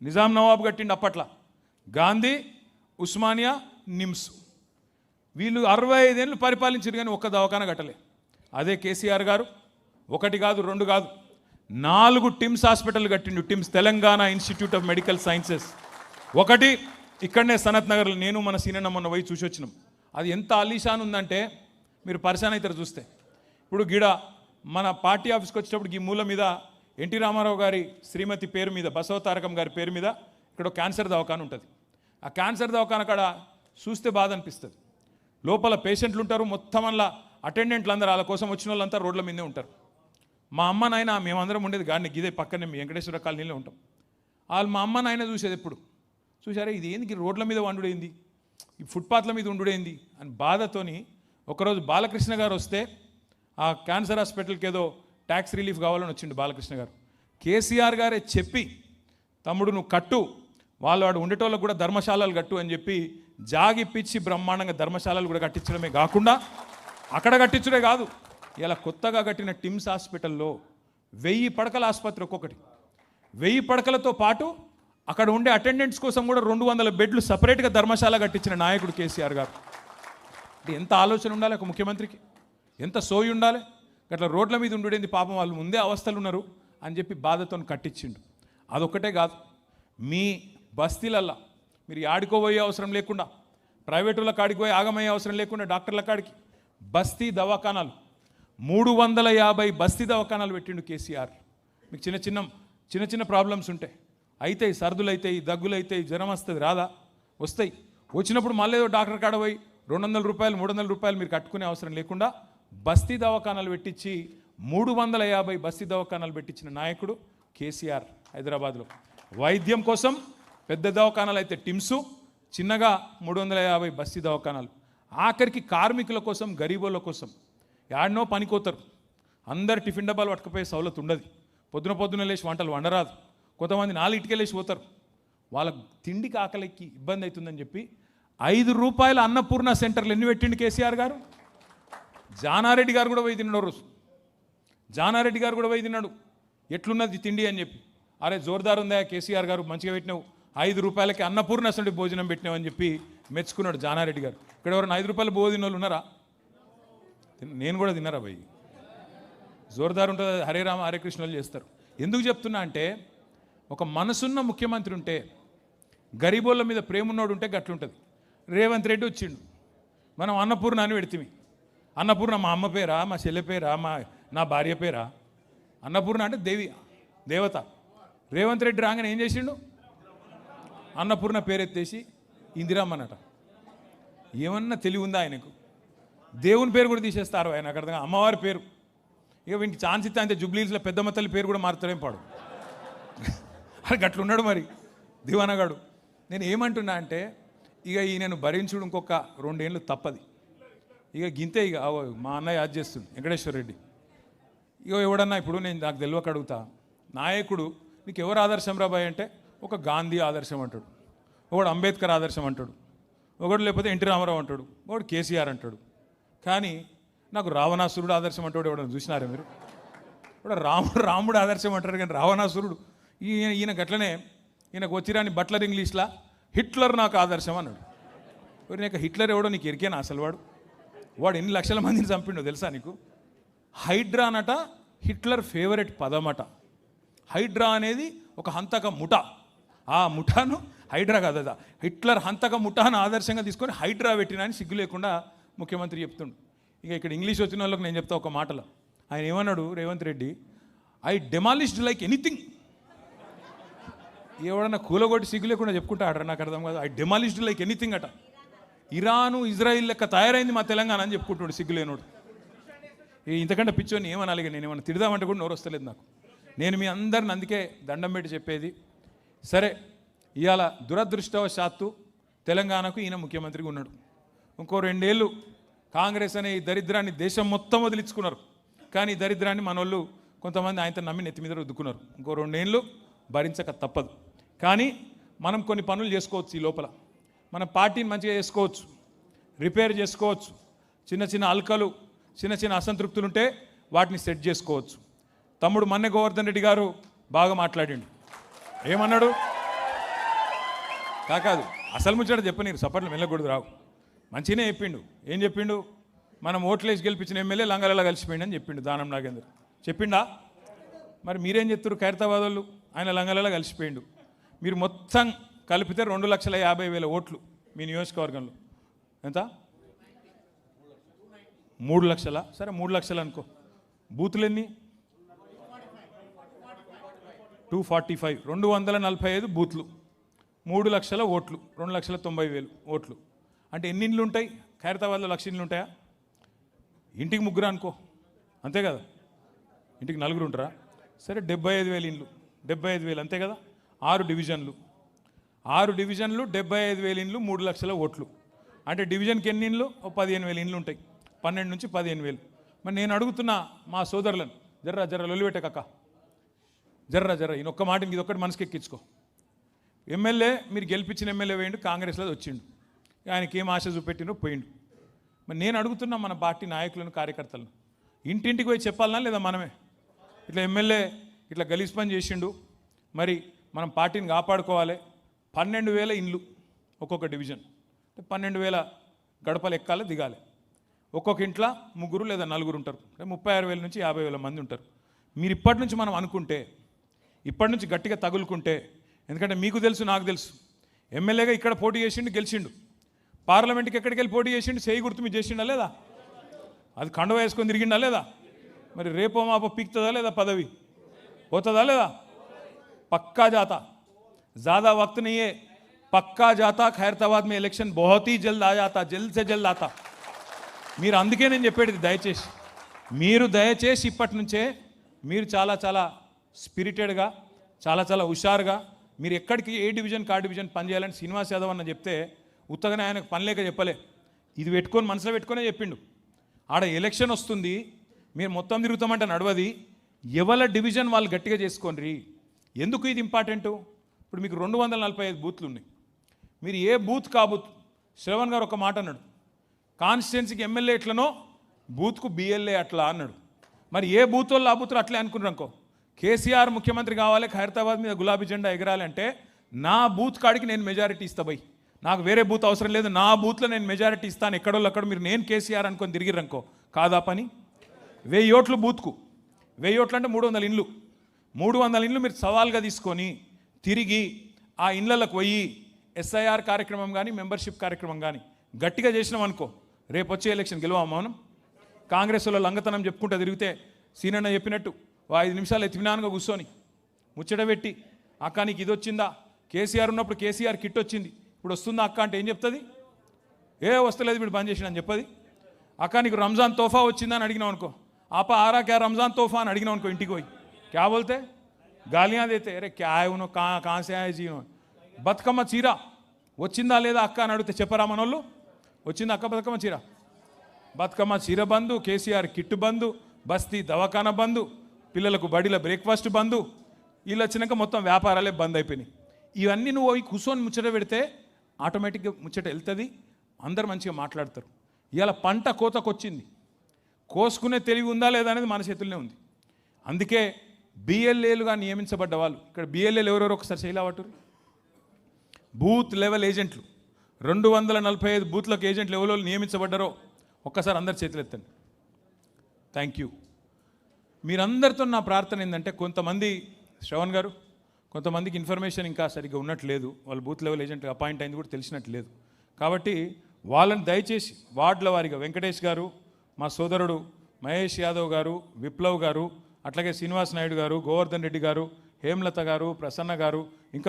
నిజాం నవాబు కట్టిండు అప్పట్ల, గాంధీ, ఉస్మానియా, నిమ్స్. వీళ్ళు 65 ఏళ్ళు పరిపాలించారు కానీ ఒక్క దవాఖాన కట్టలే. అదే కేసీఆర్ గారు 1 కాదు 2 కాదు 4 టిమ్స్ హాస్పిటల్ కట్టిండు. TIMS, Telangana institute of medical sciences. ఒకటి ఇక్కడనే సనత్ నగర్లో నేను మన సీనన్న మొన్న పోయి చూసి వచ్చినాం. అది ఎంత అలీషాన్ ఉందంటే మీరు పరిశాన్ అవుతారు చూస్తే. ఇప్పుడు గిడ మన పార్టీ ఆఫీస్కి వచ్చేటప్పుడు ఈ మూల మీద ఎన్టీ రామారావు గారి శ్రీమతి పేరు మీద, బసవతారకం గారి పేరు మీద ఇక్కడ క్యాన్సర్ దవాఖాన ఉంటుంది. ఆ క్యాన్సర్ దవాఖాన కాడ చూస్తే బాధ అనిపిస్తుంది. లోపల పేషెంట్లు ఉంటారు, మొత్తం అలా అటెండెంట్లు అందరూ వాళ్ళ కోసం వచ్చిన వాళ్ళంతా రోడ్ల మీదే ఉంటారు. మా అమ్మ నాయన మేమందరం ఉండేది గాడిని గిదే పక్కనే మీ వెంకటేశ్వర కాలనీలో ఉంటాం. వాళ్ళు మా అమ్మ నాయన చూసేది ఎప్పుడు చూసారే, ఇది ఏంది రోడ్ల మీద వండుడేంది, ఈ ఫుట్పాత్ల మీద ఉండుడేంది అని బాధతోని ఒకరోజు బాలకృష్ణ గారు వస్తే ఆ క్యాన్సర్ హాస్పిటల్కి ఏదో ట్యాక్స్ రిలీఫ్ కావాలని వచ్చిండు బాలకృష్ణ గారు. కేసీఆర్ గారే చెప్పి, తమ్ముడు నువ్వు కట్టు, వాడు ఉండేటోళ్ళకు కూడా ధర్మశాలలు కట్టు అని చెప్పి జాగిప్పించి బ్రహ్మాండంగా ధర్మశాలలు కూడా కట్టించడమే కాకుండా అక్కడ కట్టించడే కాదు, ఇలా కొత్తగా కట్టిన టిమ్స్ హాస్పిటల్లో 1000 పడకల ఆసుపత్రి, ఒక్కొక్కటి 1000 పడకలతో పాటు అక్కడ ఉండే అటెండెంట్స్ కోసం కూడా 200 బెడ్లు సపరేట్గా ధర్మశాల కట్టించిన నాయకుడు కేసీఆర్ గారు. అంటే ఎంత ఆలోచన ఉండాలి ఒక ముఖ్యమంత్రికి, ఎంత సోయి ఉండాలి. అట్లా రోడ్ల మీద ఉండేది పాపం, వాళ్ళు ముందే అవస్థలు ఉన్నారు అని చెప్పి బాధతో కట్టించిండు. అదొక్కటే కాదు, మీ బస్తీలల్లా మీరు ఆడుకోబోయే అవసరం లేకుండా, ప్రైవేటుల కాడికి పోయి ఆగమయ్యే అవసరం లేకుండా డాక్టర్ల కాడికి బస్తీ దవాఖానాలు 350 బస్తీ దవాఖానాలు పెట్టిండు కేసీఆర్. మీకు చిన్న చిన్న ప్రాబ్లమ్స్ ఉంటాయి, అవుతాయి, సర్దులు అవుతాయి, దగ్గులు అవుతాయి, జ్వరం వస్తుంది, రాదా, వస్తాయి. వచ్చినప్పుడు మళ్ళీ ఏదో డాక్టర్ కాడ పోయి 200 రూపాయలు 300 రూపాయలు మీరు కట్టుకునే అవసరం లేకుండా బస్తీ దవాఖానాలు పెట్టించి 350 బస్తీ దవాఖానాలు పెట్టించిన నాయకుడు కేసీఆర్. హైదరాబాద్లో వైద్యం కోసం పెద్ద దవాఖానాలు అయితే టిమ్సు, చిన్నగా 350 బస్తీ దవాఖానాలు. ఆఖరికి కార్మికుల కోసం, గరీబుల కోసం యాడనో పనికోతారు, అందరు టిఫిన్ డబ్బాలు పట్టుకుపోయే సౌలత్ ఉండదు, పొద్దున లేచి వంటలు వండరాదు, కొంతమంది 4 లేచి పోతారు, వాళ్ళ తిండికి ఆకలికి ఇబ్బంది అవుతుందని చెప్పి 5 రూపాయల అన్నపూర్ణ సెంటర్లు ఎన్ని పెట్టిండు కేసీఆర్ గారు. జానారెడ్డి గారు కూడా పోయి తిన్నాడు రోజు, జానారెడ్డి గారు కూడా పోయి తిన్నాడు ఎట్లున్నది తిండి అని చెప్పి. అరే జోర్దార్ ఉందా కేసీఆర్ గారు, మంచిగా పెట్టినావు, 5 రూపాయలకి అన్నపూర్ణ అసలు భోజనం పెట్టినావు అని చెప్పి మెచ్చుకున్నాడు జానారెడ్డి గారు. ఇక్కడ ఎవరైనా 5 రూపాయలు భోజనం వాళ్ళు ఉన్నారా? నేను కూడా తిన్నారా భయ్, జోర్దార్ ఉంటుంది, హరే రామ హరే కృష్ణలు చేస్తారు. ఎందుకు చెప్తున్నా అంటే, ఒక మనసున్న ముఖ్యమంత్రి ఉంటే, గరీబోళ్ళ మీద ప్రేమ ఉన్నోడు ఉంటే గట్లుంటుంది. రేవంత్ రెడ్డి వచ్చిండు, మనం అన్నపూర్ణ అని పెడితే, అన్నపూర్ణ మా అమ్మ పేరా, మా చెల్లె పేరా, నా భార్య పేరా? అన్నపూర్ణ అంటే దేవత. రేవంత్ రెడ్డి రాగానే ఏం చేసిండు, అన్నపూర్ణ పేరెత్తేసి ఇందిరామ్మనట. ఏమన్నా తెలివి ఉందా ఆయనకు? దేవుని పేరు కూడా తీసేస్తారు ఆయన, అక్కడ అమ్మవారి పేరు. ఇక వీనికి ఛాన్స్ ఇస్తే అంతే, జూబ్లీహిల్స్లో పెద్దమ్మ తల్లి పేరు కూడా మారుతాడేం పాడు. అది గట్లున్నాడు మరి దివానగాడు. నేను ఏమంటున్నా అంటే, ఇక ఈయనను భరించుడు ఇంకొక 2 ఏళ్ళు తప్పది. ఇక గింతే, ఇక మా అన్నయ్య యాద్ చేస్తుంది వెంకటేశ్వర రెడ్డి. ఇక ఎవడన్నా ఇప్పుడు నేను నాకు తెలియక అడుగుతా, నాయకుడు నీకు ఎవరు ఆదర్శం రాబాయ్ అంటే, ఒక గాంధీ ఆదర్శం అంటాడు, ఒకడు అంబేద్కర్ ఆదర్శం అంటాడు, ఒకడు లేకపోతే ఎన్టీ రామారావు అంటాడు, ఒకడు కేసీఆర్ అంటాడు. కానీ నాకు రావణాసురుడు ఆదర్శం అంటాడు. ఎవడన్నా చూసినారా మీరు? ఇప్పుడు రాముడు ఆదర్శం అంటారు కానీ రావణాసురుడు ఈయన గట్లనే. ఈయనకు వచ్చిరాని బట్లర్ ఇంగ్లీష్లా హిట్లర్ నాకు ఆదర్శం అన్నాడు. నీకు హిట్లర్ ఎవడో నీకు ఎరికేనా అసలు? వాడు ఎన్ని లక్షల మందిని చంపిండో తెలుసా నీకు? హైడ్రా అనట హిట్లర్ ఫేవరెట్ పదమట. హైడ్రా అనేది ఒక హంతక ముఠ. ఆ ముఠాను హైడ్రా కాదా, హిట్లర్ హంతక ముఠాను ఆదర్శంగా తీసుకొని హైడ్రా పెట్టినా అని సిగ్గు లేకుండా ముఖ్యమంత్రి చెప్తుండు. ఇక ఇక్కడ ఇంగ్లీష్ వచ్చిన వాళ్ళకి నేను చెప్తా ఒక మాటలో. ఆయన ఏమన్నాడు Revanth Reddy, I demolished like anything. ఎవడన్నా కూలగొట్టి సిగ్గు లేకుండా చెప్పుకుంటా ఆడరా, నాకు అర్థం కాదు. ఐ డెమాలిష్డ్ లైక్ ఎనీథింగ్ అట. ఇరాను ఇజ్రాయిల్ లెక్క తయారైంది మా తెలంగాణ అని చెప్పుకుంటున్నాడు సిగ్గులేనోడు. ఇంతకంటే పిచ్చోని ఏమనాలి? నేను ఏమన్నా తిడదామంటే కూడా నోరు వస్తలేదు నాకు. నేను మీ అందరిని అందుకే దండం పెట్టి చెప్పేది, సరే ఇవాళ దురదృష్టవశాత్తు తెలంగాణకు ఈయన ముఖ్యమంత్రిగా ఉన్నాడు. ఇంకో 2 ఏళ్ళు కాంగ్రెస్ అనే ఈ దరిద్రాన్ని దేశం మొత్తం వదిలించుకున్నారు. కానీ ఈ దరిద్రాన్ని మనోళ్ళు కొంతమంది ఆయనతో నమ్మి నెత్తి మీద రుద్దుకున్నారు. ఇంకో 2 ఏళ్ళు భరించక తప్పదు. కానీ మనం కొన్ని పనులు చేసుకోవచ్చు. ఈ లోపల మన పార్టీని మంచిగా చేసుకోవచ్చు, రిపేర్ చేసుకోవచ్చు. చిన్న అల్కలు, చిన్న అసంతృప్తులు ఉంటే వాటిని సెట్ చేసుకోవచ్చు. తమ్ముడు మన్నె గోవర్ధన్ రెడ్డి గారు బాగా మాట్లాడిండు. ఏమన్నాడు? కాదు అసలు ముచ్చట చెప్పనీరు సపట్లు వెళ్ళకూడదు రావు మంచిగానే చెప్పిండు ఏం చెప్పిండు మనం ఓట్లేసి గెలిపించిన ఎమ్మెల్యే లంగాలలో కలిసిపోయిండు అని చెప్పిండు దానం నాగేందర్ చెప్పిండా మరి మీరేం చెప్తారు ఖైరతాబాద్ వాళ్ళు ఆయన లంగాలలో కలిసిపోయిండు మీరు మొత్తం కలిపితే 2,50,000 ఓట్లు మీ నియోజకవర్గంలో ఎంత 3 లక్షల సరే 3 లక్షలు అనుకో బూతులు ఎన్ని 245 245 బూత్లు 3 లక్షల ఓట్లు 2,90,000 ఓట్లు అంటే ఎన్ని ఇండ్లు ఉంటాయి ఖైరతాబాద్లో 1,00,000 ఇండ్లు ఉంటాయా ఇంటికి ముగ్గురు అనుకో అంతే కదా ఇంటికి నలుగురు ఉంటారా సరే 75,000 ఇండ్లు 75,000 అంతే కదా 6 డివిజన్లు 75,000 ఇండ్లు 3 లక్షల ఓట్లు అంటే డివిజన్కి ఎన్ని ఇండ్లు 15,000 ఇండ్లు ఉంటాయి 12 నుంచి 15,000 మరి నేను అడుగుతున్నా మా సోదరులను జర్ర లొలిపెట్టకక్క జర్ర ఈయనొక్క మాట ఇదొక్కటి మనసుకి ఎక్కించుకో ఎమ్మెల్యే మీరు గెలిపించిన ఎమ్మెల్యే వేయండు కాంగ్రెస్లో వచ్చిండు ఆయనకి ఏం ఆశ చూపెట్టినో పోయిండు మరి నేను అడుగుతున్నా మన పార్టీ నాయకులను కార్యకర్తలను ఇంటింటికి పోయి చెప్పాలనా లేదా మనమే ఇట్లా ఎమ్మెల్యే ఇట్లా గలీజ్ పని చేసిండు మరి మనం పార్టీని కాపాడుకోవాలి 12,000 ఇండ్లు ఒక్కొక్క డివిజన్ 12,000 గడపలు ఎక్కాలి దిగాలి ఒక్కొక్క ఇంట్లో ముగ్గురు లేదా నలుగురు ఉంటారు 36,000 నుంచి 50,000 మంది ఉంటారు మీరు ఇప్పటి నుంచి మనం అనుకుంటే ఇప్పటి నుంచి గట్టిగా తగులుకుంటే ఎందుకంటే మీకు తెలుసు నాకు తెలుసు ఎమ్మెల్యేగా ఇక్కడ పోటీ చేసిండు గెలిచిండు పార్లమెంట్కి ఎక్కడికి వెళ్ళి పోటీ చేసిండు చేయి గుర్తు మీరు చేసిండా లేదా అది కండువ వేసుకొని తిరిగిండా లేదా మరి రేపో మాపో పీక్తుందా లేదా పదవి పోతుందా లేదా పక్కా జాతా ज़्यादा वक्त नहीं है पक्का जाता खैरताबाद में इलेक्शन बहुत ही जल्द आ जाता जल्द से जल्द आता మీరు అందుకే నేను చెప్పేది దయచేసి ఇప్పటి నుంచే మీరు చాలా చాలా స్పిరిటెడ్గా చాలా హుషారుగా మీరు ఎక్కడికి ఏ డివిజన్ కా డివిజన్ పని చేయాలని శ్రీనివాస్ యాదవ్ అన్న చెప్తే ఉత్తగానే ఆయనకు పని లేక చెప్పలే ఇది పెట్టుకొని మనసులో పెట్టుకునే చెప్పిండు ఆడ ఎలక్షన్ వస్తుంది మీరు మొత్తం తిరుగుతామంటే నడవది ఎవల డివిజన్ వాళ్ళు గట్టిగా చేసుకోండి ఎందుకు ఇది ఇంపార్టెంటు ఇప్పుడు మీకు 245 బూత్లు ఉన్నాయి మీరు ఏ బూత్ కా బూత్ శ్రవణ్ గారు ఒక మాట అన్నాడు కాన్స్టిట్యున్సీకి ఎమ్మెల్యే ఎట్లనో బూత్కు బిఎల్ఏ అట్లా అన్నాడు మరి ఏ బూత్ వాళ్ళు ఆ బూత్లు అట్లే అనుకున్నారు అనుకో కేసీఆర్ ముఖ్యమంత్రి కావాలి ఖైరతాబాద్ మీద గులాబీ జెండా ఎగరాలంటే నా బూత్ కాడికి నేను మెజారిటీ ఇస్తా బై నాకు వేరే బూత్ అవసరం లేదు నా బూత్లో నేను మెజారిటీ ఇస్తాను ఎక్కడోళ్ళు అక్కడ మీరు నేను కేసీఆర్ అనుకొని తిరిగిరనుకో కాదా పని 1000 ఓట్లు బూత్కు 1000 ఓట్లు అంటే 300 ఇండ్లు 300 ఇండ్లు మీరు సవాల్గా తీసుకొని తిరిగి ఆ ఇండ్లకు పోయి ఎస్ఐఆర్ కార్యక్రమం కానీ మెంబర్షిప్ కార్యక్రమం కానీ గట్టిగా చేసినాం అనుకో రేపు వచ్చే ఎలక్షన్ గెలవా మనం కాంగ్రెస్ వాళ్ళు లంగతనం చెప్పుకుంటూ తిరిగితే సీనన్న చెప్పినట్టు 5 నిమిషాలు ఎత్తిమినానుగా కూర్చొని ముచ్చట పెట్టి అక్క నీకు ఇది వచ్చిందా కేసీఆర్ ఉన్నప్పుడు కేసీఆర్ కిట్ వచ్చింది ఇప్పుడు వస్తుందా అక్క అంటే ఏం చెప్తుంది వస్తలేదు ఇప్పుడు బంద్ చేసిన అని చెప్పది అక్క నీకు రంజాన్ తోఫా వచ్చిందా అని అడిగినావు అనుకో ఆపా ఆరా క్యా రంజాన్ తోఫా అని అడిగినావు అనుకో ఇంటికి పోయి క్యా బోల్తే గాలియాँ देते अरे क्या है उन्होंने कहाँ से आए जी బతుకమ్మ చీర వచ్చిందా లేదా అక్క అని అడిగితే చెప్పరా మనోళ్ళు వచ్చిందా అక్క బతుకమ్మ చీర బంధు కేసీఆర్ కిట్ బంధు బస్తీ దవాఖానా బంధు పిల్లలకు బడిల బ్రేక్ఫాస్ట్ బంధు వీళ్ళు వచ్చినాక మొత్తం వ్యాపారాలే బంద్ అయిపోయినాయి ఇవన్నీ నువ్వు అవి కూర్చొని ముచ్చట పెడితే ఆటోమేటిక్గా ముచ్చట వెళ్తుంది అందరు మంచిగా మాట్లాడతారు ఇవాళ పంట కోతకొచ్చింది కోసుకునే తెలివి ఉందా లేదా అనేది మన చేతుల్లోనే ఉంది అందుకే బిఎల్ఏలుగా నియమించబడ్డ వాళ్ళు ఇక్కడ బిఎల్ఏలు ఎవరెవరు ఒకసారి చేయలేవటారు బూత్ లెవెల్ ఏజెంట్లు 245 బూత్లకు ఏజెంట్లు ఎవరో నియమించబడ్డారో ఒక్కసారి అందరు చేతులు ఎత్తండి థ్యాంక్ యూ మీరందరితో నా ప్రార్థన ఏంటంటే కొంతమంది శ్రవణ్ గారు కొంతమందికి ఇన్ఫర్మేషన్ ఇంకా సరిగ్గా ఉన్నట్లేదు వాళ్ళు బూత్ లెవెల్ ఏజెంట్గా అపాయింట్ అయింది కూడా తెలిసినట్లేదు కాబట్టి వాళ్ళని దయచేసి వార్డుల వారిగా వెంకటేష్ గారు మా సోదరుడు మహేష్ యాదవ్ గారు విప్లవ్ గారు అట్లాగే శ్రీనివాస్ నాయుడు గారు గోవర్ధన్ రెడ్డి గారు హేమలత గారు ప్రసన్న గారు ఇంకా